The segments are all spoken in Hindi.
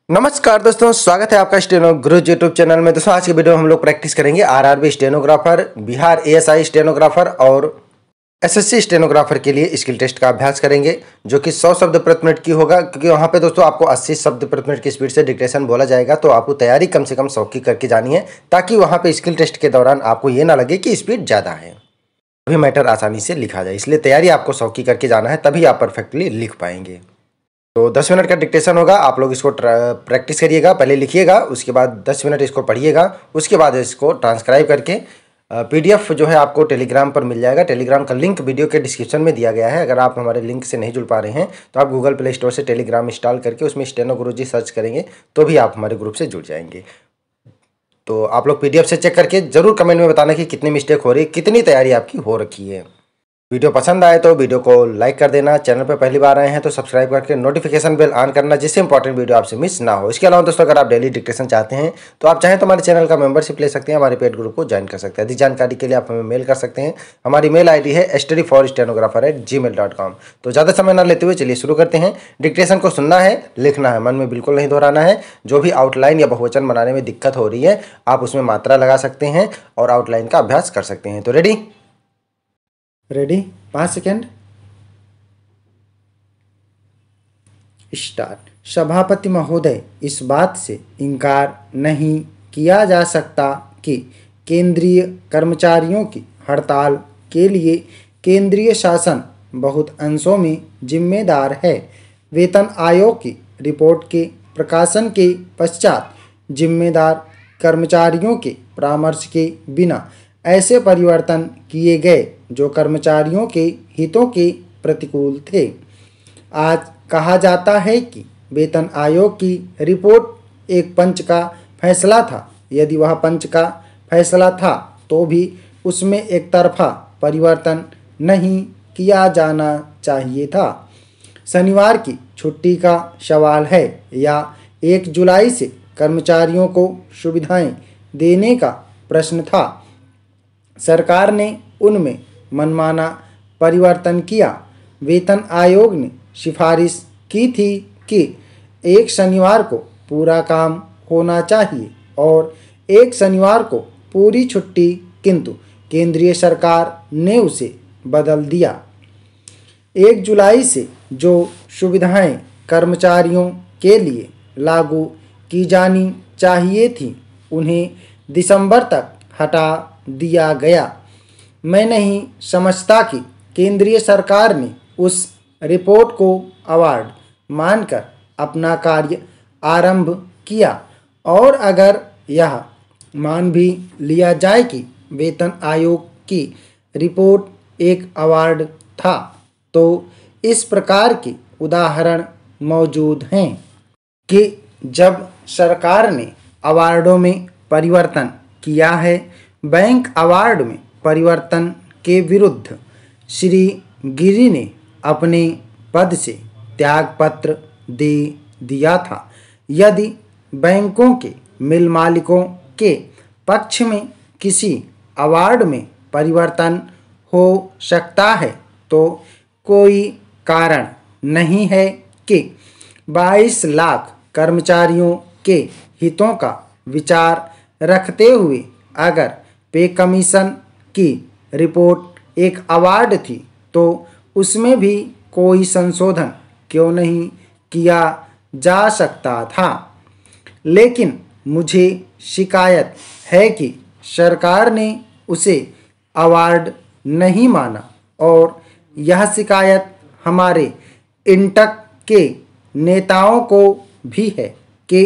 नमस्कार दोस्तों, स्वागत है आपका स्टेनो गुरुज यूट्यूब चैनल में। दोस्तों आज की वीडियो में हम लोग प्रैक्टिस करेंगे RRB stenographer, Bihar ASI stenographer और एसएससी स्टेनोग्राफर के लिए स्किल टेस्ट का अभ्यास करेंगे, जो कि 100 शब्द प्रति मिनट की होगा। क्योंकि वहाँ पे दोस्तों आपको 80 शब्द प्रति मिनट की स्पीड से डिक्टेशन बोला जाएगा, तो आपको तैयारी कम से कम 100 की करके जानी है, ताकि वहाँ पे स्किल टेस्ट के दौरान आपको ये ना लगे कि स्पीड ज़्यादा है, तभी मैटर आसानी से लिखा जाए। इसलिए तैयारी आपको 100 की करके जाना है, तभी आप परफेक्टली लिख पाएंगे। तो 10 मिनट का डिक्टेशन होगा, आप लोग इसको प्रैक्टिस करिएगा, पहले लिखिएगा, उसके बाद 10 मिनट इसको पढ़िएगा, उसके बाद इसको ट्रांसक्राइब करके पीडीएफ जो है आपको टेलीग्राम पर मिल जाएगा। टेलीग्राम का लिंक वीडियो के डिस्क्रिप्शन में दिया गया है। अगर आप हमारे लिंक से नहीं जुड़ पा रहे हैं तो आप गूगल प्ले स्टोर से टेलीग्राम इंस्टॉल करके उसमें स्टेनो गुरुजी सर्च करेंगे तो भी आप हमारे ग्रुप से जुड़ जाएंगे। तो आप लोग पीडीएफ से चेक करके ज़रूर कमेंट में बताना कि कितनी मिस्टेक हो रही है, कितनी तैयारी आपकी हो रखी है। वीडियो पसंद आए तो वीडियो को लाइक कर देना, चैनल पर पहली बार आए हैं तो सब्सक्राइब करके नोटिफिकेशन बेल ऑन करना, जिससे इंपॉर्टेंट वीडियो आपसे मिस ना हो। इसके अलावा दोस्तों अगर आप डेली डिक्टेशन चाहते हैं तो आप चाहें तो हमारे चैनल का मेंबरशिप ले सकते हैं, हमारे पेड ग्रुप को ज्वाइन कर सकते हैं। अधिक जानकारी के लिए आप हमें मेल कर सकते हैं। हमारी मेल ID है studyforstenographer@gmail.com। तो ज़्यादा समय ना लेते हुए चलिए शुरू करते हैं। डिक्टेशन को सुनना है, लिखना है, मन में बिल्कुल नहीं दोहराना है। जो भी आउटलाइन या बहुवचन बनाने में दिक्कत हो रही है आप उसमें मात्रा लगा सकते हैं और आउटलाइन का अभ्यास कर सकते हैं। तो रेडी 5 सेकेंड स्टार्ट। सभापति महोदय, इस बात से इनकार नहीं किया जा सकता कि केंद्रीय कर्मचारियों की हड़ताल के लिए केंद्रीय शासन बहुत अंशों में जिम्मेदार है। वेतन आयोग की रिपोर्ट के प्रकाशन के पश्चात जिम्मेदार कर्मचारियों के परामर्श के बिना ऐसे परिवर्तन किए गए जो कर्मचारियों के हितों के प्रतिकूल थे। आज कहा जाता है कि वेतन आयोग की रिपोर्ट एक पंच का फैसला था। यदि वह पंच का फैसला था तो भी उसमें एक तरफा परिवर्तन नहीं किया जाना चाहिए था। शनिवार की छुट्टी का सवाल है या 1 जुलाई से कर्मचारियों को सुविधाएं देने का प्रश्न था। सरकार ने उनमें मनमाना परिवर्तन किया। वेतन आयोग ने सिफारिश की थी कि एक शनिवार को पूरा काम होना चाहिए और एक शनिवार को पूरी छुट्टी, किंतु केंद्रीय सरकार ने उसे बदल दिया। 1 जुलाई से जो सुविधाएं कर्मचारियों के लिए लागू की जानी चाहिए थी उन्हें दिसंबर तक हटा दिया गया। मैं नहीं समझता कि केंद्रीय सरकार ने उस रिपोर्ट को अवार्ड मानकर अपना कार्य आरंभ किया, और अगर यह मान भी लिया जाए कि वेतन आयोग की रिपोर्ट एक अवार्ड था, तो इस प्रकार के उदाहरण मौजूद हैं कि जब सरकार ने अवार्डों में परिवर्तन किया है। बैंक अवार्ड में परिवर्तन के विरुद्ध श्री गिरी ने अपने पद से त्यागपत्र दे दिया था। यदि बैंकों के मिल मालिकों के पक्ष में किसी अवार्ड में परिवर्तन हो सकता है तो कोई कारण नहीं है कि 22 लाख कर्मचारियों के हितों का विचार रखते हुए अगर पे कमीशन की रिपोर्ट एक अवार्ड थी तो उसमें भी कोई संशोधन क्यों नहीं किया जा सकता था। लेकिन मुझे शिकायत है कि सरकार ने उसे अवार्ड नहीं माना, और यह शिकायत हमारे इंटक के नेताओं को भी है कि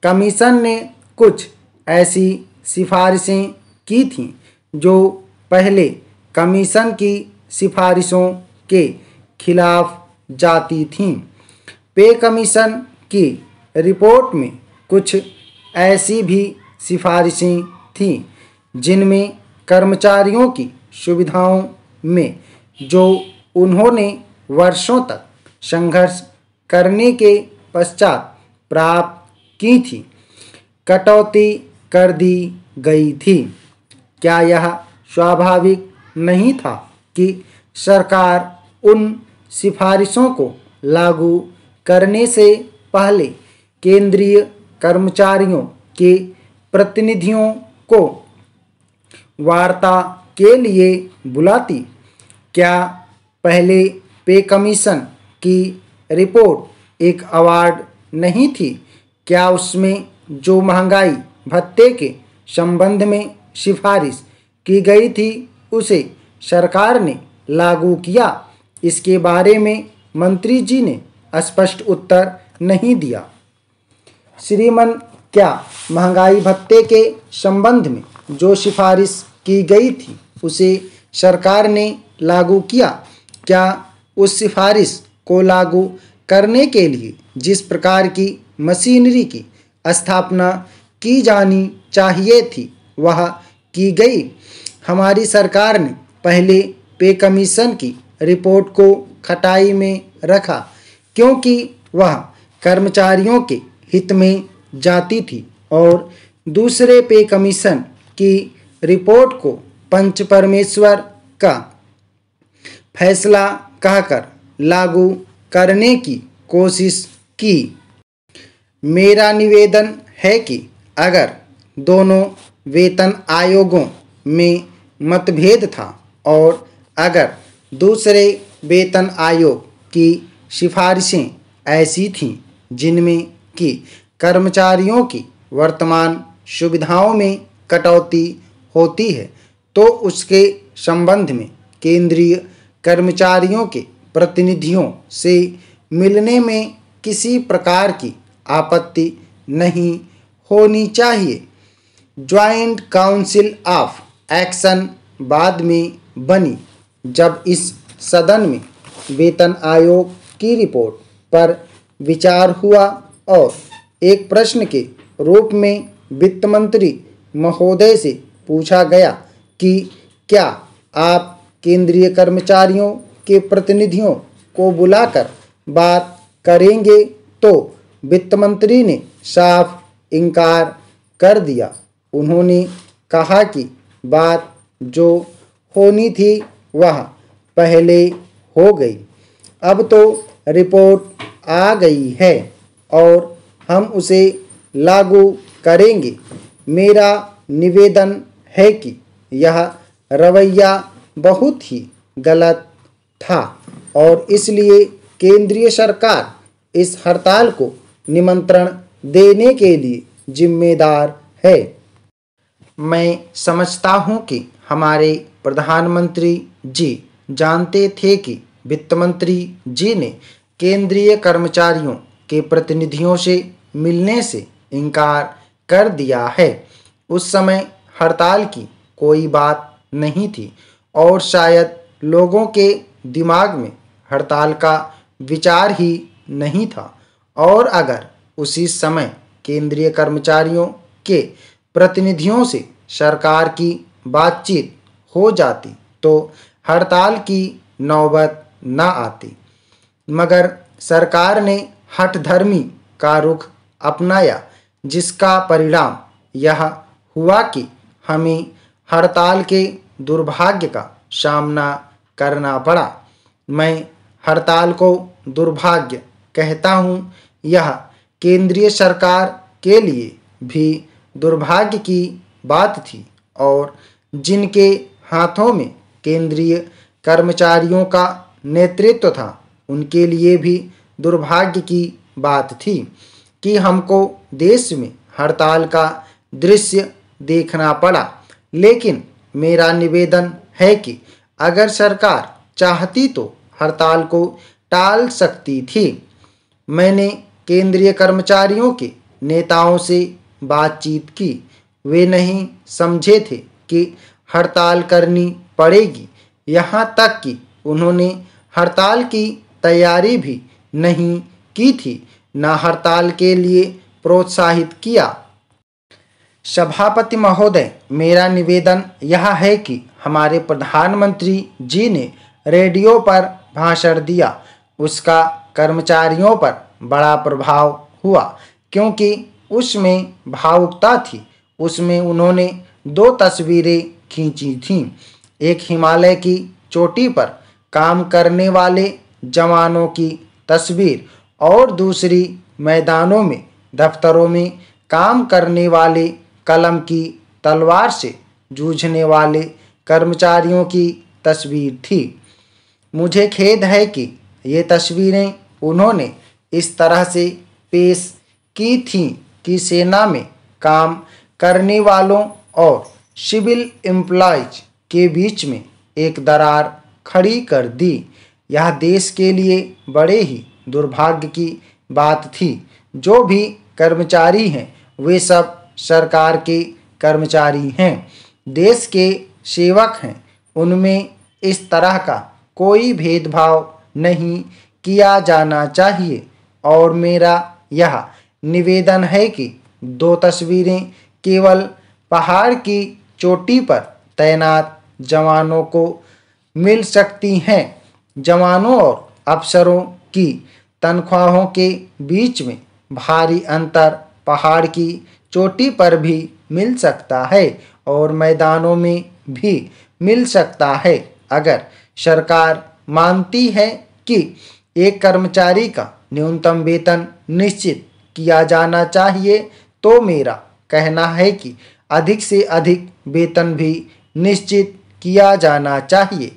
कमीशन ने कुछ ऐसी सिफारिशें की थीं जो पहले कमीशन की सिफारिशों के खिलाफ जाती थीं। पे कमीशन की रिपोर्ट में कुछ ऐसी भी सिफारिशें थीं जिनमें कर्मचारियों की सुविधाओं में जो उन्होंने वर्षों तक संघर्ष करने के पश्चात प्राप्त की थी, कटौती कर दी गई थी। क्या यह स्वाभाविक नहीं था कि सरकार उन सिफारिशों को लागू करने से पहले केंद्रीय कर्मचारियों के प्रतिनिधियों को वार्ता के लिए बुलाती? क्या पहले पे कमीशन की रिपोर्ट एक अवार्ड नहीं थी? क्या उसमें जो महंगाई भत्ते के संबंध में सिफारिश की गई थी उसे सरकार ने लागू किया? इसके बारे में मंत्री जी ने स्पष्ट उत्तर नहीं दिया। श्रीमान, क्या महंगाई भत्ते के संबंध में जो सिफारिश की गई थी उसे सरकार ने लागू किया? क्या उस सिफारिश को लागू करने के लिए जिस प्रकार की मशीनरी की स्थापना की जानी चाहिए थी वह की गई? हमारी सरकार ने पहले पे कमीशन की रिपोर्ट को खटाई में रखा क्योंकि वह कर्मचारियों के हित में जाती थी और दूसरे पे कमीशन की रिपोर्ट को पंच परमेश्वर का फैसला कहकर लागू करने की कोशिश की। मेरा निवेदन है कि अगर दोनों वेतन आयोगों में मतभेद था और अगर दूसरे वेतन आयोग की सिफारिशें ऐसी थीं जिनमें कि कर्मचारियों की वर्तमान सुविधाओं में कटौती होती है तो उसके संबंध में केंद्रीय कर्मचारियों के प्रतिनिधियों से मिलने में किसी प्रकार की आपत्ति नहीं होनी चाहिए। ज्वाइंट काउंसिल ऑफ एक्शन बाद में बनी जब इस सदन में वेतन आयोग की रिपोर्ट पर विचार हुआ और एक प्रश्न के रूप में वित्त मंत्री महोदय से पूछा गया कि क्या आप केंद्रीय कर्मचारियों के प्रतिनिधियों को बुलाकर बात करेंगे, तो वित्त मंत्री ने साफ इनकार कर दिया। उन्होंने कहा कि बात जो होनी थी वह पहले हो गई, अब तो रिपोर्ट आ गई है और हम उसे लागू करेंगे। मेरा निवेदन है कि यह रवैया बहुत ही गलत था और इसलिए केंद्रीय सरकार इस हड़ताल को निमंत्रण देने के लिए जिम्मेदार है। मैं समझता हूं कि हमारे प्रधानमंत्री जी जानते थे कि वित्त मंत्री जी ने केंद्रीय कर्मचारियों के प्रतिनिधियों से मिलने से इनकार कर दिया है। उस समय हड़ताल की कोई बात नहीं थी और शायद लोगों के दिमाग में हड़ताल का विचार ही नहीं था और अगर उसी समय केंद्रीय कर्मचारियों के प्रतिनिधियों से सरकार की बातचीत हो जाती तो हड़ताल की नौबत न आती, मगर सरकार ने हठधर्मी का रुख अपनाया जिसका परिणाम यह हुआ कि हमें हड़ताल के दुर्भाग्य का सामना करना पड़ा। मैं हड़ताल को दुर्भाग्य कहता हूँ। यह केंद्रीय सरकार के लिए भी दुर्भाग्य की बात थी और जिनके हाथों में केंद्रीय कर्मचारियों का नेतृत्व था उनके लिए भी दुर्भाग्य की बात थी कि हमको देश में हड़ताल का दृश्य देखना पड़ा। लेकिन मेरा निवेदन है कि अगर सरकार चाहती तो हड़ताल को टाल सकती थी। मैंने केंद्रीय कर्मचारियों के नेताओं से बातचीत की। वे नहीं समझे थे कि हड़ताल करनी पड़ेगी, यहाँ तक कि उन्होंने हड़ताल की तैयारी भी नहीं की थी, न हड़ताल के लिए प्रोत्साहित किया। सभापति महोदय, मेरा निवेदन यह है कि हमारे प्रधानमंत्री जी ने रेडियो पर भाषण दिया, उसका कर्मचारियों पर बड़ा प्रभाव हुआ क्योंकि उसमें भावुकता थी। उसमें उन्होंने 2 तस्वीरें खींची थीं, एक हिमालय की चोटी पर काम करने वाले जवानों की तस्वीर और दूसरी मैदानों में दफ्तरों में काम करने वाले कलम की तलवार से जूझने वाले कर्मचारियों की तस्वीर थी। मुझे खेद है कि ये तस्वीरें उन्होंने इस तरह से पेश की थीं कि सेना में काम करने वालों और सिविल एम्प्लॉयज के बीच में एक दरार खड़ी कर दी। यह देश के लिए बड़े ही दुर्भाग्य की बात थी। जो भी कर्मचारी हैं वे सब सरकार के कर्मचारी हैं, देश के सेवक हैं। उनमें इस तरह का कोई भेदभाव नहीं किया जाना चाहिए। और मेरा यह निवेदन है कि 2 तस्वीरें केवल पहाड़ की चोटी पर तैनात जवानों को मिल सकती हैं। जवानों और अफसरों की तनख्वाहों के बीच में भारी अंतर पहाड़ की चोटी पर भी मिल सकता है और मैदानों में भी मिल सकता है। अगर सरकार मानती है कि एक कर्मचारी का न्यूनतम वेतन निश्चित किया जाना चाहिए, तो मेरा कहना है कि अधिक से अधिक वेतन भी निश्चित किया जाना चाहिए।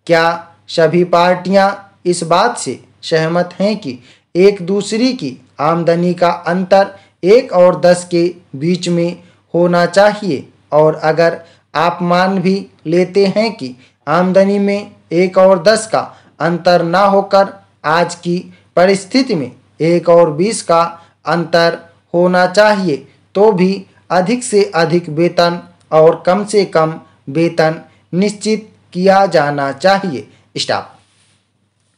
क्या सभी पार्टियां इस बात से सहमत हैं कि एक दूसरे की आमदनी का अंतर 1 और 10 के बीच में होना चाहिए? और अगर आप मान भी लेते हैं कि आमदनी में 1 और 10 का अंतर ना होकर आज की परिस्थिति में 1 और 20 का अंतर होना चाहिए, तो भी अधिक से अधिक वेतन और कम से कम वेतन निश्चित किया जाना चाहिए। स्टॉप।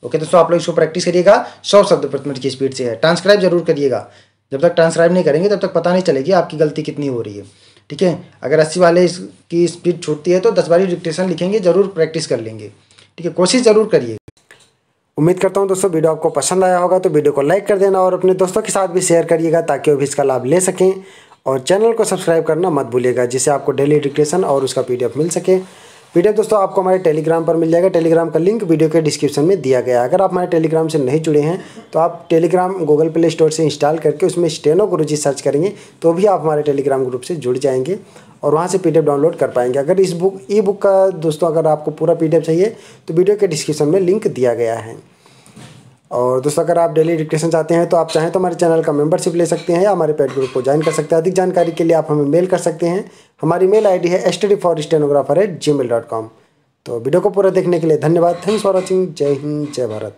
ओके दोस्तों, आप लोग इसको प्रैक्टिस करिएगा। 100 शब्द प्रति मिनट की स्पीड से है। ट्रांसक्राइब जरूर करिएगा। जब तक ट्रांसक्राइब नहीं करेंगे तब तक पता नहीं चलेगी आपकी गलती कितनी हो रही है। ठीक है, अगर 80 वाले की स्पीड छूटती है तो 10 बारी डिक्टेशन लिखेंगे, जरूर प्रैक्टिस कर लेंगे। ठीक है, कोशिश जरूर करिए। उम्मीद करता हूं दोस्तों वीडियो आपको पसंद आया होगा, तो वीडियो को लाइक कर देना और अपने दोस्तों के साथ भी शेयर करिएगा ताकि वो भी इसका लाभ ले सकें। और चैनल को सब्सक्राइब करना मत भूलिएगा, जिससे आपको डेली डिक्टेशन और उसका PDF मिल सके। PDF दोस्तों आपको हमारे टेलीग्राम पर मिल जाएगा। टेलीग्राम का लिंक वीडियो के डिस्क्रिप्शन में दिया गया है। अगर आप हमारे टेलीग्राम से नहीं जुड़े हैं तो आप टेलीग्राम गूगल प्ले स्टोर से इंस्टॉल करके उसमें स्टेनो गुरुजी सर्च करेंगे तो भी आप हमारे टेलीग्राम ग्रुप से जुड़ जाएंगे और वहाँ से PDF डाउनलोड कर पाएंगे। अगर इस ई बुक का दोस्तों अगर आपको पूरा PDF चाहिए तो वीडियो के डिस्क्रिप्शन में लिंक दिया गया है। और दोस्तों अगर आप डेली डिक्टेशन चाहते हैं तो आप चाहें तो हमारे चैनल का मेंबरशिप ले सकते हैं या हमारे पेड ग्रुप को ज्वाइन कर सकते हैं। अधिक जानकारी के लिए आप हमें मेल कर सकते हैं। हमारी मेल ID है studyforstenographer@gmail.com। तो वीडियो को पूरा देखने के लिए धन्यवाद। Thanks for watching. जय हिंद, जय भारत।